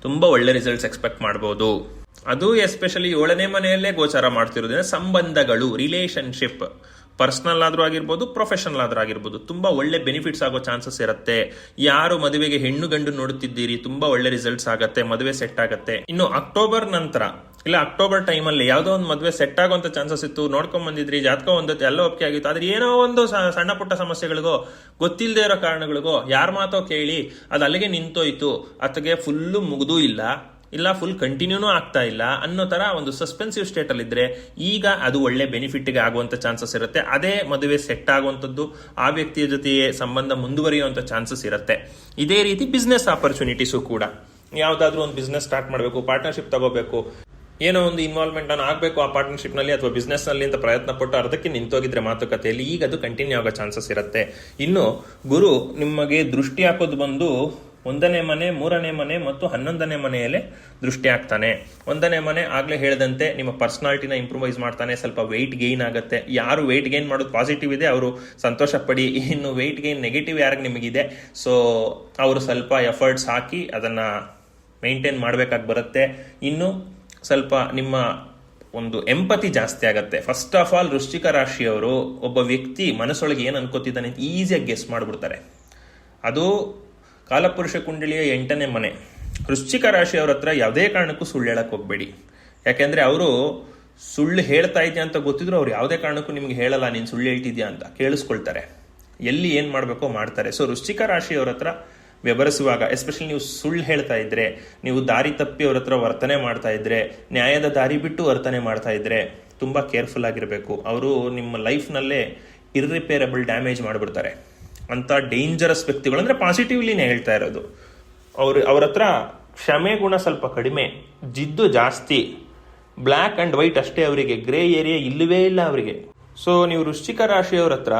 ತುಂಬಾ ಒಳ್ಳೆ ರಿಸಲ್ಟ್ಸ್ ಎಕ್ಸ್ಪೆಕ್ಟ್ ಮಾಡಬಹುದು. ಅದು ಎಸ್ಪೆಷಲಿ 7ನೇ ಮನೆಯಲ್ಲೇ ಗೋಚಾರ ಮಾಡ್ತಿರೋದ್ರಿಂದ ಸಂಬಂಧಗಳು, ರಿಲೇಶನ್ಶಿಪ್, ಪರ್ಸನಲ್ ಆದ್ರೂ ಆಗಿರ್ಬೋದು, ಪ್ರೊಫೆಷನಲ್ ಆದ್ರೂ ಆಗಿರ್ಬೋದು, ತುಂಬಾ ಒಳ್ಳೆ ಬೆನಿಫಿಟ್ಸ್ ಆಗೋ ಚಾನ್ಸಸ್ ಇರುತ್ತೆ. ಯಾರು ಮದುವೆಗೆ ಹೆಣ್ಣು ಗಂಡು ನೋಡುತ್ತಿದ್ದೀರಿ ತುಂಬಾ ಒಳ್ಳೆ ರಿಸಲ್ಟ್ಸ್ ಆಗತ್ತೆ, ಮದುವೆ ಸೆಟ್ ಆಗತ್ತೆ. ಇನ್ನು ಅಕ್ಟೋಬರ್ ನಂತರ ಇಲ್ಲ ಅಕ್ಟೋಬರ್ ಟೈಮಲ್ಲಿ ಯಾವುದೋ ಒಂದು ಮದುವೆ ಸೆಟ್ ಆಗುವಂತ ಚಾನ್ಸಸ್ ಇತ್ತು, ನೋಡ್ಕೊಂಡ್ ಬಂದಿದ್ರಿ, ಜಾತಕ ಒಂದತ್ತು, ಎಲ್ಲ ಒಪ್ಪಿಗೆ ಆಗಿತ್ತು. ಆದ್ರೆ ಏನೋ ಒಂದು ಸಣ್ಣ ಪುಟ್ಟ ಸಮಸ್ಯೆಗಳಿಗೋ, ಗೊತ್ತಿಲ್ಲದೆ ಇರೋ ಕಾರಣಗಳಿಗೋ, ಯಾರ ಮಾತೋ ಕೇಳಿ ಅದು ಅಲ್ಲಿಗೆ ನಿಂತೋಯ್ತು, ಅತ್ಗೆ ಫುಲ್ಲು ಮುಗಿದೂ ಇಲ್ಲ ಫುಲ್ ಕಂಟಿನ್ಯೂನೂ ಆಗ್ತಾ ಇಲ್ಲ ಅನ್ನೋ ತರ ಒಂದು ಸಸ್ಪೆನ್ಸಿವ್ ಸ್ಟೇಟ್ ಅಲ್ಲಿ ಇದ್ರೆ ಈಗ ಅದು ಒಳ್ಳೆ ಬೆನಿಫಿಟ್ ಗೆ ಆಗುವಂತ ಚಾನ್ಸಸ್ ಇರುತ್ತೆ. ಅದೇ ಮದುವೆ ಸೆಟ್ ಆಗುವಂತದ್ದು, ಆ ವ್ಯಕ್ತಿಯ ಜೊತೆಗೆ ಸಂಬಂಧ ಮುಂದುವರಿಯುವಂತ ಚಾನ್ಸಸ್ ಇರುತ್ತೆ. ಇದೇ ರೀತಿ ಬಿಸ್ನೆಸ್ ಆಪರ್ಚುನಿಟೀಸು ಕೂಡ, ಯಾವ್ದಾದ್ರು ಒಂದು ಬಿಸ್ನೆಸ್ ಸ್ಟಾರ್ಟ್ ಮಾಡಬೇಕು, ಪಾರ್ಟ್ನರ್ಶಿಪ್ ತಗೋಬೇಕು, ಏನೋ ಒಂದು ಇನ್ವಾಲ್ವ್ಮೆಂಟ್ ನಾನು ಆಗಬೇಕು ಆ ಪಾರ್ಟ್ನರ್ಶಿಪ್ ನಲ್ಲಿ ಅಥವಾ ಬಿಸ್ನೆಸ್ ನಲ್ಲಿ ಅಂತ ಪ್ರಯತ್ನ ಪಟ್ಟು ಅರ್ಧಕ್ಕೆ ನಿಂತೋಗಿದ್ರೆ ಮಾತುಕತೆಯಲ್ಲಿ ಈಗ ಅದು ಕಂಟಿನ್ಯೂ ಆಗೋ ಚಾನ್ಸಸ್ ಇರುತ್ತೆ. ಇನ್ನು ಗುರು ನಿಮಗೆ ದೃಷ್ಟಿ ಹಾಕೋದು ಬಂದು 1ನೇ ಮನೆ, 3ನೇ ಮನೆ ಮತ್ತು 11ನೇ ಮನೆಯಲ್ಲೇ ದೃಷ್ಟಿ ಆಗ್ತಾನೆ. 1ನೇ ಮನೆ ಆಗ್ಲೇ ಹೇಳಿದಂತೆ ನಿಮ್ಮ ಪರ್ಸನಾಲಿಟಿನ ಇಂಪ್ರೂವೈಸ್ ಮಾಡ್ತಾನೆ. ಸ್ವಲ್ಪ ವೆಯ್ಟ್ ಗೈನ್ ಆಗುತ್ತೆ. ಯಾರು ವೆಯ್ಟ್ ಗೈನ್ ಮಾಡೋದು ಪಾಸಿಟಿವ್ ಇದೆ ಅವರು ಸಂತೋಷ ಪಡಿ. ಇನ್ನು ವೆಯ್ಟ್ ಗೈನ್ ನೆಗೆಟಿವ್ ಯಾರಿಗೆ ನಿಮಗಿದೆ, ಸೊ ಅವರು ಸ್ವಲ್ಪ ಎಫರ್ಟ್ಸ್ ಹಾಕಿ ಅದನ್ನ ಮೇಂಟೈನ್ ಮಾಡ್ಬೇಕಾಗಿ ಬರುತ್ತೆ. ಇನ್ನು ಸ್ವಲ್ಪ ನಿಮ್ಮ ಒಂದು ಎಂಪತಿ ಜಾಸ್ತಿ ಆಗತ್ತೆ. ಫಸ್ಟ್ ಆಫ್ ಆಲ್ ವೃಶ್ಚಿಕ ರಾಶಿಯವರು ಒಬ್ಬ ವ್ಯಕ್ತಿ ಮನಸ್ಸೊಳಗೆ ಏನ್ ಅನ್ಕೋತಿದ್ದಾನೆ ಈಸಿಯಾಗಿ ಗೆಸ್ ಮಾಡ್ಬಿಡ್ತಾರೆ. ಅದು ಕಾಲಪುರುಷ ಕುಂಡಲಿಯ 8ನೇ ಮನೆ. ವೃಶ್ಚಿಕ ರಾಶಿಯವರ ಹತ್ರ ಯಾವುದೇ ಕಾರಣಕ್ಕೂ ಸುಳ್ಳು ಹೇಳಕ್ ಹೋಗ್ಬೇಡಿ. ಯಾಕೆಂದ್ರೆ ಅವರು ಸುಳ್ಳು ಹೇಳ್ತಾ ಇದೆಯಾ ಅಂತ ಗೊತ್ತಿದ್ರು ಅವ್ರು ಯಾವುದೇ ಕಾರಣಕ್ಕೂ ನಿಮ್ಗೆ ಹೇಳಲ್ಲ ನೀನ್ ಸುಳ್ಳು ಹೇಳ್ತಿದ್ಯಾ ಅಂತ. ಕೇಳಿಸ್ಕೊಳ್ತಾರೆ, ಎಲ್ಲಿ ಏನ್ ಮಾಡ್ಬೇಕೋ ಮಾಡ್ತಾರೆ. ಸೊ ವೃಶ್ಚಿಕ ರಾಶಿಯವರ ಹತ್ರ ವ್ಯವಹರಿಸುವಾಗ ಎಸ್ಪೆಷಲಿ ನೀವು ಸುಳ್ಳು ಹೇಳ್ತಾ ಇದ್ರೆ, ನೀವು ದಾರಿ ತಪ್ಪಿ ಅವ್ರ ಹತ್ರ ವರ್ತನೆ ಮಾಡ್ತಾ ಇದ್ರೆ, ನ್ಯಾಯದ ದಾರಿ ಬಿಟ್ಟು ವರ್ತನೆ ಮಾಡ್ತಾ ಇದ್ರೆ ತುಂಬಾ ಕೇರ್ಫುಲ್ ಆಗಿರ್ಬೇಕು. ಅವರು ನಿಮ್ಮ ಲೈಫ್ನಲ್ಲೇ ಇರ್ರಿಪೇರಬಲ್ ಡ್ಯಾಮೇಜ್ ಮಾಡಿಬಿಡ್ತಾರೆ. ಅಂತ ಡೇಂಜರಸ್ ವ್ಯಕ್ತಿಗಳು, ಅಂದ್ರೆ ಪಾಸಿಟಿವ್ಲಿನೇ ಹೇಳ್ತಾ ಇರೋದು. ಅವ್ರ ಹತ್ರ ಕ್ಷಮೆ ಗುಣ ಸ್ವಲ್ಪ ಕಡಿಮೆ, ಜಿದ್ದು ಜಾಸ್ತಿ. ಬ್ಲ್ಯಾಕ್ ಆ್ಯಂಡ್ ವೈಟ್ ಅಷ್ಟೇ ಅವರಿಗೆ, ಗ್ರೇ ಏರಿಯಾ ಇಲ್ಲವೇ ಇಲ್ಲ ಅವರಿಗೆ. ಸೊ ನೀವು ವೃಶ್ಚಿಕ ರಾಶಿಯವ್ರ ಹತ್ರ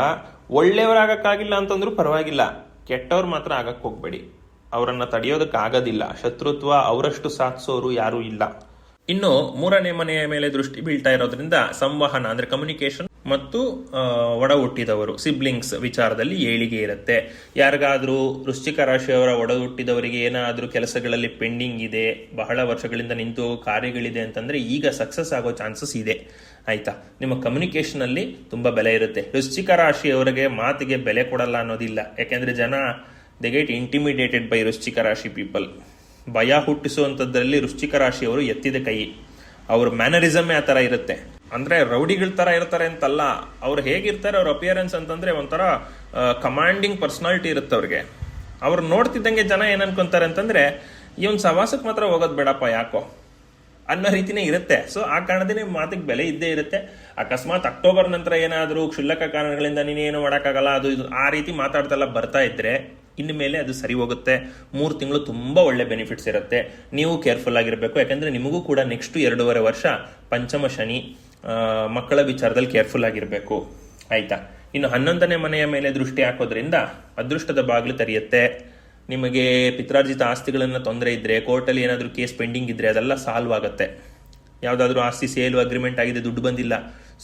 ಒಳ್ಳೆಯವರಾಗಕ್ಕಾಗಿಲ್ಲ ಅಂತಂದ್ರೂ ಪರವಾಗಿಲ್ಲ, ಕೆಟ್ಟವ್ರು ಮಾತ್ರ ಆಗಕ್ಕೆ ಹೋಗ್ಬೇಡಿ. ಅವರನ್ನ ತಡೆಯೋದಕ್ಕಾಗೋದಿಲ್ಲ. ಶತ್ರುತ್ವ ಅವರಷ್ಟು ಸಾಧಿಸೋರು ಯಾರೂ ಇಲ್ಲ. ಇನ್ನು 3ನೇ ಮನೆಯ ಮೇಲೆ ದೃಷ್ಟಿ ಬೀಳ್ತಾ ಇರೋದ್ರಿಂದ ಸಂವಹನ ಅಂದ್ರೆ ಕಮ್ಯುನಿಕೇಶನ್ ಮತ್ತು ಒಡ ಹುಟ್ಟಿದವರು ಸಿಬ್ಲಿಂಗ್ಸ್ ವಿಚಾರದಲ್ಲಿ ಏಳಿಗೆ ಇರುತ್ತೆ. ಯಾರಿಗಾದ್ರೂ ವೃಶ್ಚಿಕ ರಾಶಿಯವರ ಒಡ ಹುಟ್ಟಿದವರಿಗೆ ಏನಾದ್ರೂ ಕೆಲಸಗಳಲ್ಲಿ ಪೆಂಡಿಂಗ್ ಇದೆ, ಬಹಳ ವರ್ಷಗಳಿಂದ ನಿಂತು ಕಾರ್ಯಗಳಿದೆ ಅಂತಂದ್ರೆ ಈಗ ಸಕ್ಸಸ್ ಆಗೋ ಚಾನ್ಸಸ್ ಇದೆ. ಆಯ್ತಾ, ನಿಮ್ಮ ಕಮ್ಯುನಿಕೇಶನ್ ಅಲ್ಲಿ ತುಂಬಾ ಬೆಲೆ ಇರುತ್ತೆ. ವೃಶ್ಚಿಕ ರಾಶಿಯವರಿಗೆ ಮಾತಿಗೆ ಬೆಲೆ ಕೊಡಲ್ಲ ಅನ್ನೋದಿಲ್ಲ. ಯಾಕೆಂದ್ರೆ ಜನ ದೇ ಗೆಟ್ ಇಂಟಿಮಿಡೇಟೆಡ್ ಬೈ ವೃಶ್ಚಿಕ ರಾಶಿ ಪೀಪಲ್. ಭಯ ಹುಟ್ಟಿಸುವಂಥದ್ರಲ್ಲಿ ವೃಶ್ಚಿಕ ರಾಶಿಯವರು ಎತ್ತಿದ ಕೈ. ಅವ್ರ ಮ್ಯಾನರಿಸಮೇ ಆ ಥರ ಇರುತ್ತೆ. ಅಂದ್ರೆ ರೌಡಿಗಳ ತರ ಇರ್ತಾರೆ ಅಂತಲ್ಲ, ಅವ್ರು ಹೇಗಿರ್ತಾರೆ ಅವ್ರ ಅಪಿಯರೆನ್ಸ್ ಅಂತಂದ್ರೆ ಒಂಥರ ಕಮಾಂಡಿಂಗ್ ಪರ್ಸನಾಲಿಟಿ ಇರುತ್ತೆ ಅವ್ರಿಗೆ. ಅವ್ರು ನೋಡ್ತಿದ್ದಂಗೆ ಜನ ಏನ್ ಅನ್ಕೊಂತಾರೆ ಅಂತಂದ್ರೆ ಇವನ್ ಸವಾಸಕ್ಕೆ ಮಾತ್ರ ಹೋಗೋದ್ ಬೇಡಪ್ಪ ಯಾಕೋ ಅನ್ನೋ ರೀತಿನೇ ಇರುತ್ತೆ. ಸೊ ಆ ಕಾರಣದಿಂದ ಮಾತಿಗೆ ಬೆಲೆ ಇದ್ದೇ ಇರುತ್ತೆ. ಅಕಸ್ಮಾತ್ ಅಕ್ಟೋಬರ್ ನಂತರ ಏನಾದರೂ ಕ್ಷುಲ್ಲಕ ಕಾರಣಗಳಿಂದ ನೀನೇನು ಮಾಡೋಕ್ಕಾಗಲ್ಲ ಅದು ಇದು ಆ ರೀತಿ ಮಾತಾಡ್ತಲ್ಲ ಬರ್ತಾ ಇದ್ರೆ ಇನ್ನು ಮೇಲೆ ಅದು ಸರಿ ಹೋಗುತ್ತೆ. 3 ತಿಂಗಳು ತುಂಬಾ ಒಳ್ಳೆ ಬೆನಿಫಿಟ್ಸ್ ಇರುತ್ತೆ. ನೀವು ಕೇರ್ಫುಲ್ ಆಗಿರಬೇಕು. ಯಾಕಂದ್ರೆ ನಿಮಗೂ ಕೂಡ ನೆಕ್ಸ್ಟ್ 2.5 ವರ್ಷ ಪಂಚಮ ಶನಿ, ಮಕ್ಕಳ ವಿಚಾರದಲ್ಲಿ ಕೇರ್ಫುಲ್ ಆಗಿರಬೇಕು. ಆಯ್ತಾ, ಇನ್ನು 11ನೇ ಮನೆಯ ಮೇಲೆ ದೃಷ್ಟಿ ಹಾಕೋದ್ರಿಂದ ಅದೃಷ್ಟದ ಬಾಗಿಲು ತೆರೆಯುತ್ತೆ. ನಿಮಗೆ ಪಿತ್ರಾರ್ಜಿತ ಆಸ್ತಿಗಳನ್ನ ತೊಂದರೆ ಇದ್ರೆ, ಕೋರ್ಟಲ್ಲಿ ಏನಾದರೂ ಕೇಸ್ ಪೆಂಡಿಂಗ್ ಇದ್ರೆ ಅದೆಲ್ಲ ಸಾಲ್ವ್ ಆಗುತ್ತೆ. ಯಾವುದಾದ್ರೂ ಆಸ್ತಿ ಸೇಲು ಅಗ್ರಿಮೆಂಟ್ ಆಗಿದೆ, ದುಡ್ಡು ಬಂದಿಲ್ಲ,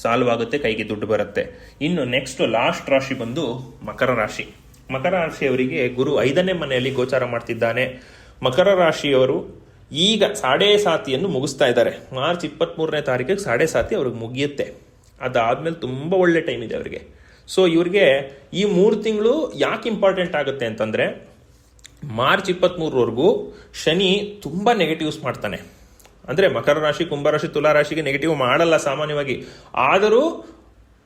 ಸಾಲ್ವ್ ಆಗುತ್ತೆ, ಕೈಗೆ ದುಡ್ಡು ಬರುತ್ತೆ. ಇನ್ನು ನೆಕ್ಸ್ಟ್ ಲಾಸ್ಟ್ ರಾಶಿ ಬಂದು ಮಕರ ರಾಶಿ. ಮಕರ ರಾಶಿಯವರಿಗೆ ಗುರು 5ನೇ ಮನೆಯಲ್ಲಿ ಗೋಚಾರ ಮಾಡ್ತಿದ್ದಾನೆ. ಮಕರ ರಾಶಿಯವರು ಈಗ ಸಾಡೆ ಸಾತಿಯನ್ನು ಮುಗಿಸ್ತಾ ಇದ್ದಾರೆ. ಮಾರ್ಚ್ 23ನೇ ತಾರೀಕಿಗೆ ಸಾಡೆ ಸಾತಿ ಅವ್ರಿಗೆ ಮುಗಿಯುತ್ತೆ. ಅದಾದ್ಮೇಲೆ ತುಂಬಾ ಒಳ್ಳೆ ಟೈಮ್ ಇದೆ ಅವರಿಗೆ. ಸೊ ಇವ್ರಿಗೆ ಈ 3 ತಿಂಗಳು ಯಾಕೆ ಇಂಪಾರ್ಟೆಂಟ್ ಆಗುತ್ತೆ ಅಂತಂದ್ರೆ, ಮಾರ್ಚ್ 23ರವರೆಗೂ ಶನಿ ತುಂಬಾ ನೆಗೆಟಿವ್ಸ್ ಮಾಡ್ತಾನೆ. ಅಂದ್ರೆ ಮಕರ ರಾಶಿ, ಕುಂಭರಾಶಿ, ತುಲಾ ರಾಶಿಗೆ ನೆಗೆಟಿವ್ ಮಾಡಲ್ಲ ಸಾಮಾನ್ಯವಾಗಿ, ಆದರೂ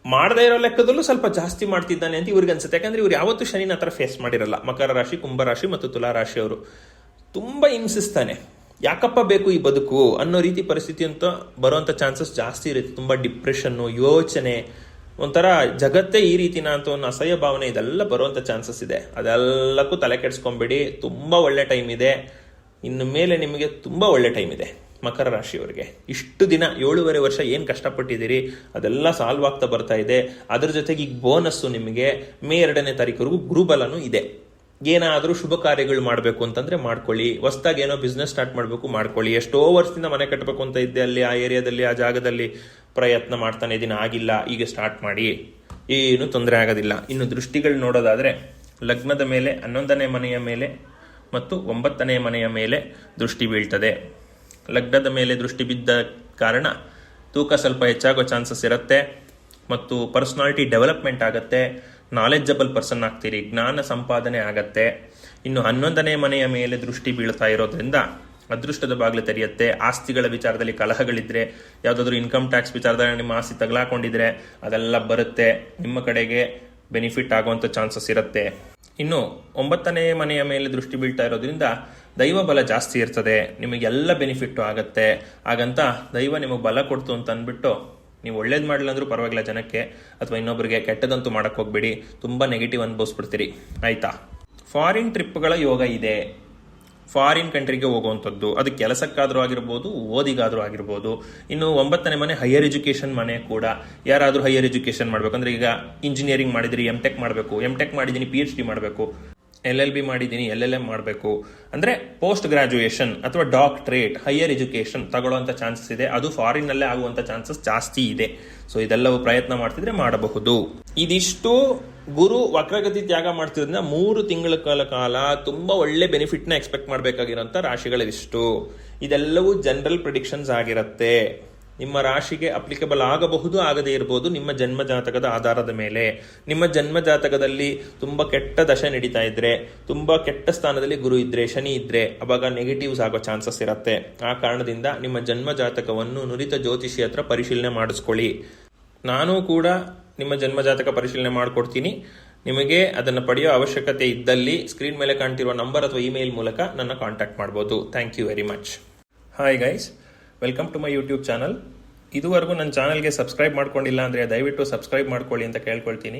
ಮಾಡದೇ ಇರೋ ಲೆಕ್ಕದಲ್ಲೂ ಸ್ವಲ್ಪ ಜಾಸ್ತಿ ಮಾಡ್ತಿದ್ದಾನೆ ಅಂತ ಇವ್ರಿಗೆ ಅನ್ಸುತ್ತೆ. ಯಾಕಂದ್ರೆ ಇವ್ರು ಯಾವತ್ತೂ ಶನಿನ ಹತ್ರ ಫೇಸ್ ಮಾಡಿರಲ್ಲ. ಮಕರ ರಾಶಿ, ಕುಂಭರಾಶಿ ಮತ್ತು ತುಲಾ ರಾಶಿಯವರು ತುಂಬಾ ಹಿಂಸಿಸ್ತಾನೆ. ಯಾಕಪ್ಪ ಬೇಕು ಈ ಬದುಕು ಅನ್ನೋ ರೀತಿ ಪರಿಸ್ಥಿತಿ ಅಂತ ಬರುವಂತ ಚಾನ್ಸಸ್ ಜಾಸ್ತಿ ಇರುತ್ತೆ. ತುಂಬಾ ಡಿಪ್ರೆಷನ್, ಯೋಚನೆ, ಒಂಥರ ಜಗತ್ತೇ ಈ ರೀತಿನ ಅಂತ ಒಂದು ಅಸಹ್ಯ ಭಾವನೆ, ಇದೆಲ್ಲ ಬರುವಂತ ಚಾನ್ಸಸ್ ಇದೆ. ಅದೆಲ್ಲಕ್ಕೂ ತಲೆ ಕೆಡಿಸ್ಕೊಂಬೇಡಿ. ತುಂಬಾ ಒಳ್ಳೆ ಟೈಮ್ ಇದೆ. ಇನ್ನು ಮೇಲೆ ನಿಮಗೆ ತುಂಬಾ ಒಳ್ಳೆ ಟೈಮ್ ಇದೆ ಮಕರ ರಾಶಿಯವರಿಗೆ. ಇಷ್ಟು ದಿನ 7.5 ವರ್ಷ ಏನ್ ಕಷ್ಟಪಟ್ಟಿದ್ದೀರಿ ಅದೆಲ್ಲ ಸಾಲ್ವ್ ಆಗ್ತಾ ಬರ್ತಾ ಇದೆ. ಅದ್ರ ಜೊತೆಗೆ ಈಗ ಬೋನಸ್ಸು ನಿಮಗೆ ಮೇ 2ನೇ ತಾರೀಕುವರೆಗೂ ಗುರುಬಲನೂ ಇದೆ. ಏನಾದರೂ ಶುಭ ಕಾರ್ಯಗಳು ಮಾಡಬೇಕು ಅಂತಂದ್ರೆ ಮಾಡ್ಕೊಳ್ಳಿ. ಹೊಸದಾಗಿ ಏನೋ ಬಿಸ್ನೆಸ್ ಸ್ಟಾರ್ಟ್ ಮಾಡಬೇಕು ಮಾಡ್ಕೊಳ್ಳಿ. ಎಷ್ಟೋ ವರ್ಷದಿಂದ ಮನೆ ಕಟ್ಟಬೇಕು ಅಂತ ಇದ್ದೆ, ಅಲ್ಲಿ ಆ ಏರಿಯಾದಲ್ಲಿ ಆ ಜಾಗದಲ್ಲಿ ಪ್ರಯತ್ನ ಮಾಡ್ತಾನೆ ಇದೀನಿ, ಆಗಿಲ್ಲ, ಈಗ ಸ್ಟಾರ್ಟ್ ಮಾಡಿ, ಏನು ತೊಂದರೆ ಆಗೋದಿಲ್ಲ. ಇನ್ನು ದೃಷ್ಟಿಗಳು ನೋಡೋದಾದ್ರೆ ಲಗ್ನದ ಮೇಲೆ 11ನೇ ಮನೆಯ ಮೇಲೆ ಮತ್ತು 9ನೇ ಮನೆಯ ಮೇಲೆ ದೃಷ್ಟಿ ಬೀಳ್ತದೆ. ಲಗ್ನದ ಮೇಲೆ ದೃಷ್ಟಿ ಬಿದ್ದ ಕಾರಣ ತೂಕ ಸ್ವಲ್ಪ ಹೆಚ್ಚಾಗೋ ಚಾನ್ಸಸ್ ಇರುತ್ತೆ ಮತ್ತು ಪರ್ಸನಾಲಿಟಿ ಡೆವಲಪ್ಮೆಂಟ್ ಆಗುತ್ತೆ. ನಾಲೆಡ್ಜಬಲ್ ಪರ್ಸನ್ ಆಗ್ತೀರಿ, ಜ್ಞಾನ ಸಂಪಾದನೆ ಆಗತ್ತೆ. ಇನ್ನು 11ನೇ ಮನೆಯ ಮೇಲೆ ದೃಷ್ಟಿ ಬೀಳ್ತಾ ಇರೋದ್ರಿಂದ ಅದೃಷ್ಟದ ಬಾಗಿಲು ತೆರೆಯುತ್ತೆ. ಆಸ್ತಿಗಳ ವಿಚಾರದಲ್ಲಿ ಕಲಹಗಳಿದ್ರೆ, ಯಾವುದಾದ್ರೂ ಇನ್ಕಮ್ ಟ್ಯಾಕ್ಸ್ ವಿಚಾರದಲ್ಲಿ ನಿಮ್ಮ ಆಸ್ತಿ ತಗಲಾಕೊಂಡಿದ್ರೆ ಅದೆಲ್ಲ ಬರುತ್ತೆ. ನಿಮ್ಮ ಕಡೆಗೆ ಬೆನಿಫಿಟ್ ಆಗುವಂತ ಚಾನ್ಸಸ್ ಇರುತ್ತೆ. ಇನ್ನು 9ನೇ ಮನೆಯ ಮೇಲೆ ದೃಷ್ಟಿ ಬೀಳ್ತಾ ಇರೋದ್ರಿಂದ ದೈವ ಬಲ ಜಾಸ್ತಿ ಇರ್ತದೆ. ನಿಮಗೆಲ್ಲ ಬೆನಿಫಿಟ್ ಆಗತ್ತೆ. ಹಾಗಂತ ದೈವ ನಿಮಗೆ ಬಲ ಕೊಡ್ತು ಅಂತ ಅಂದ್ಬಿಟ್ಟು ನೀವು ಒಳ್ಳೇದು ಮಾಡಲಿಲ್ಲ ಅಂದ್ರೂ ಪರವಾಗಿಲ್ಲ ಜನಕ್ಕೆ ಅಥವಾ ಇನ್ನೊಬ್ಬರಿಗೆ, ಕೆಟ್ಟದಂತೂ ಮಾಡಕ್ ಹೋಗ್ಬೇಡಿ. ತುಂಬಾ ನೆಗೆಟಿವ್ ಅನ್ಭವಿಸ್ಬಿಡ್ತೀರಿ. ಆಯ್ತಾ, ಫಾರಿನ್ ಟ್ರಿಪ್ಗಳ ಯೋಗ ಇದೆ. ಫಾರಿನ್ ಕಂಟ್ರಿಗೆ ಹೋಗುವಂಥದ್ದು, ಅದು ಕೆಲಸಕ್ಕಾದ್ರೂ ಆಗಿರ್ಬೋದು, ಓದಿಗಾದ್ರೂ ಆಗಿರ್ಬೋದು. ಇನ್ನು 9ನೇ ಮನೆ ಹೈಯರ್ ಎಜುಕೇಶನ್ ಮನೆ ಕೂಡ. ಯಾರಾದ್ರೂ ಹೈಯರ್ ಎಜುಕೇಶನ್ ಮಾಡ್ಬೇಕಂದ್ರೆ, ಈಗ ಇಂಜಿನಿಯರಿಂಗ್ ಮಾಡಿದಿರಿ, ಎಂ.ಟೆಕ್ ಮಾಡಬೇಕು, ಎಂ.ಟೆಕ್ ಮಾಡಿದೀನಿ, PhD ಮಾಡಬೇಕು, LLB ಮಾಡಿದ್ದೀನಿ, LLM ಮಾಡಬೇಕು ಅಂದ್ರೆ ಪೋಸ್ಟ್ ಗ್ರಾಜುಯೇಷನ್ ಅಥವಾ ಡಾಕ್ಟರೇಟ್, ಹೈಯರ್ ಎಜುಕೇಶನ್ ತಗೊಳ್ಳುವಂತ ಚಾನ್ಸಸ್ ಇದೆ. ಅದು ಫಾರಿನ್ ನಲ್ಲೇ ಆಗುವಂತ ಚಾನ್ಸಸ್ ಜಾಸ್ತಿ ಇದೆ. ಸೊ ಇದೆಲ್ಲವೂ ಪ್ರಯತ್ನ ಮಾಡ್ತಿದ್ರೆ ಮಾಡಬಹುದು. ಇದಿಷ್ಟು ಗುರು ವಕ್ರಗತಿ ತ್ಯಾಗ ಮಾಡ್ತಿರೋದ್ರಿಂದ 3 ತಿಂಗಳ ಕಾಲ ತುಂಬಾ ಒಳ್ಳೆ ಬೆನಿಫಿಟ್ ನ ಎಕ್ಸ್ಪೆಕ್ಟ್ ಮಾಡಬೇಕಾಗಿರೋಂಥ ರಾಶಿಗಳಿಷ್ಟು. ಇದೆಲ್ಲವೂ ಜನರಲ್ ಪ್ರಿಡಿಕ್ಷನ್ಸ್ ಆಗಿರುತ್ತೆ. ನಿಮ್ಮ ರಾಶಿಗೆ ಅಪ್ಲಿಕಬಲ್ ಆಗಬಹುದು, ಆಗದೇ ಇರಬಹುದು ನಿಮ್ಮ ಜನ್ಮ ಜಾತಕದ ಆಧಾರದ ಮೇಲೆ. ನಿಮ್ಮ ಜನ್ಮ ಜಾತಕದಲ್ಲಿ ತುಂಬಾ ಕೆಟ್ಟ ದಶೆ ನಡೀತಾ ಇದ್ರೆ, ತುಂಬಾ ಕೆಟ್ಟ ಸ್ಥಾನದಲ್ಲಿ ಗುರು ಇದ್ರೆ, ಶನಿ ಇದ್ರೆ, ಅವಾಗ ನೆಗೆಟಿವ್ಸ್ ಆಗೋ ಚಾನ್ಸಸ್ ಇರುತ್ತೆ. ಆ ಕಾರಣದಿಂದ ನಿಮ್ಮ ಜನ್ಮ ಜಾತಕವನ್ನು ನುರಿತ ಜ್ಯೋತಿಷಿ ಹತ್ರ ಪರಿಶೀಲನೆ ಮಾಡಿಸ್ಕೊಳ್ಳಿ. ನಾನು ಕೂಡ ನಿಮ್ಮ ಜನ್ಮ ಜಾತಕ ಪರಿಶೀಲನೆ ಮಾಡಿಕೊಡ್ತೀನಿ. ನಿಮಗೆ ಅದನ್ನು ಪಡೆಯೋ ಅವಶ್ಯಕತೆ ಇದ್ದಲ್ಲಿ ಸ್ಕ್ರೀನ್ ಮೇಲೆ ಕಾಣ್ತಿರುವ ನಂಬರ್ ಅಥವಾ ಇಮೇಲ್ ಮೂಲಕ ನನ್ನ ಕಾಂಟ್ಯಾಕ್ಟ್ ಮಾಡ್ಬೋದು. Thank you very much. Hi guys, welcome to my YouTube channel. ಇದುವರೆಗೂ ನನ್ನ ಚಾನಲ್ಗೆ ಸಬ್ಸ್ಕ್ರೈಬ್ ಮಾಡ್ಕೊಂಡಿಲ್ಲ ಅಂದರೆ ದಯವಿಟ್ಟು ಸಬ್ಸ್ಕ್ರೈಬ್ ಮಾಡ್ಕೊಳ್ಳಿ ಅಂತ ಕೇಳ್ಕೊಳ್ತೀನಿ.